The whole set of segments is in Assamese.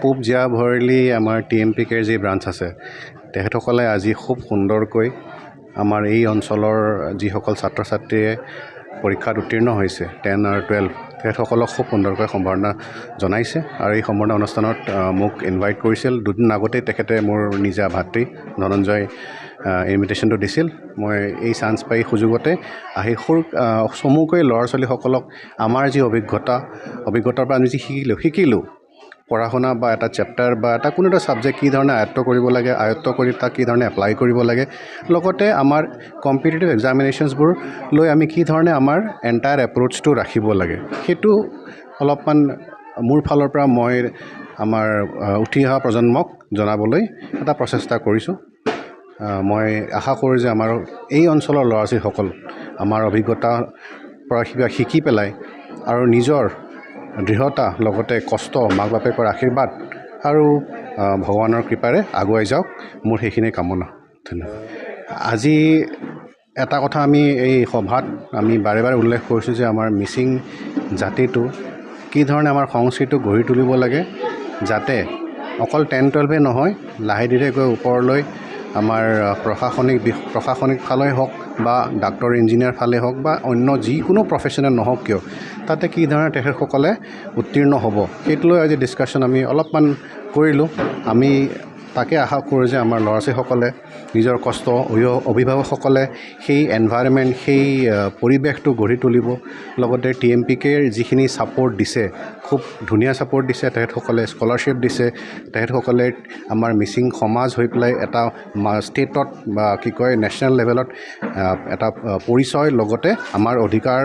পূব জিয়া ভৰলী আমাৰ TMPKৰ যি ব্ৰাঞ্চ আছে তেখেতসকলে আজি খুব সুন্দৰকৈ আমাৰ এই অঞ্চলৰ যিসকল ছাত্ৰ ছাত্ৰীয়ে পৰীক্ষাত উত্তীৰ্ণ হৈছে 10 আৰু 12 তেখেতসকলক খুব সুন্দৰকৈ সম্বৰ্ধনা জনাইছে আৰু এই সম্বৰ্ধনা অনুষ্ঠানত মোক ইনভাইট কৰিছিল। দুদিন আগতে তেখেতে মোৰ নিজা ভাতৃ ধনঞ্জয় ইনভিটেশ্যনটো দিছিল। মই এই চান্স পাই সুযোগতে আহি চমুকৈ ল'ৰা ছোৱালীসকলক আমাৰ যি অভিজ্ঞতাৰ পৰা আমি যি শিকিলোঁ পঢ়া শুনা বা এটা চেপ্টাৰ বা এটা কোনো এটা ছাবজেক্ট কি ধৰণে আয়ত্ব কৰিব লাগে, আয়ত্ত কৰি তাক কি ধৰণে এপ্লাই কৰিব লাগে, লগতে আমাৰ কম্পিটিটিভ এক্সামিনেশ্যনছবোৰ লৈ আমি কি ধৰণে আমাৰ এণ্টায়াৰ এপ্ৰ'চটো ৰাখিব লাগে সেইটো অলপমান মোৰ ফালৰ পৰা মই আমাৰ উঠি অহা প্ৰজন্মক জনাবলৈ এটা প্ৰচেষ্টা কৰিছোঁ। মই আশা কৰোঁ যে আমাৰ এই অঞ্চলৰ ল'ৰা ছোৱালীসকল আমাৰ অভিজ্ঞতাৰ পৰা কিবা শিকি পেলাই আৰু নিজৰ দৃঢ়তা লগতে কষ্ট মাক বাপেকৰ আশীৰ্বাদ আৰু ভগৱানৰ কৃপাৰে আগুৱাই যাওক, মোৰ সেইখিনি কামনা। ধন্যবাদ। আজি এটা কথা আমি এই সভাত আমি বাৰে বাৰে উল্লেখ কৰিছোঁ যে আমাৰ মিচিং জাতিটো কি ধৰণে আমাৰ সংস্কৃতিটো গঢ়ি তুলিব লাগে যাতে অকল 10-12 নহয় লাহে ধীৰে গৈ ওপৰলৈ আমাৰ প্ৰশাসনিক ফালেই হওক বা ডাক্তৰ ইঞ্জিনিয়াৰ ফালেই হওক বা অন্য যিকোনো প্ৰফেশ্যনেল নহওক কিয় তাতে কি ধৰণে তেখেতসকলে উত্তীৰ্ণ হ'ব সেইটো লৈ আজি ডিছকাশ্যন আমি অলপমান কৰিলোঁ। আমি তাকে আশা কৰোঁ যে আমাৰ ল'ৰা ছোৱালীসকলে নিজৰ কষ্ট অভিভাৱকসকলে সেই এনভাইৰনমেণ্ট সেই পৰিৱেশটো গঢ়ি তুলিব। লগতে TMPKৰ যিখিনি ছাপৰ্ট দিছে খুব ধুনীয়া ছাপৰ্ট দিছে, তেখেতসকলে স্কলাৰশ্বিপ দিছে, তেখেতসকলে আমাৰ মিচিং সমাজ হৈ পেলাই এটা ষ্টেটত বা কি কয় নেশ্যনেল লেভেলত এটা পৰিচয় লগতে আমাৰ অধিকাৰ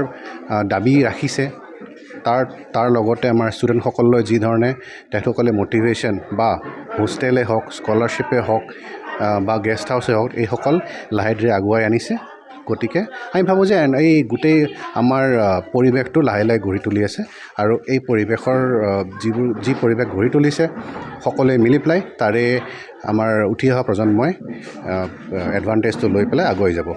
দাবী ৰাখিছে। তাৰ লগতে আমাৰ ষ্টুডেণ্টসকললৈ যি ধৰণে তেখেতসকলে মটিভেশ্যন বা হোষ্টেলেই হওক স্কলাৰশ্বিপেই হওক বা গেষ্ট হাউচেই হওক এইসকল লাহে ধীৰে আগুৱাই আনিছে। গতিকে আমি ভাবোঁ যে এই গোটেই আমাৰ পৰিৱেশটো লাহে লাহে গঢ়ি তুলি আছে আৰু এই পৰিৱেশৰ যি পৰিৱেশ গঢ়ি তুলিছে সকলোৱে মিলি পেলাই তাৰে আমাৰ উঠি অহা প্ৰজন্মই এডভান্টেজটো লৈ পেলাই আগুৱাই যাব।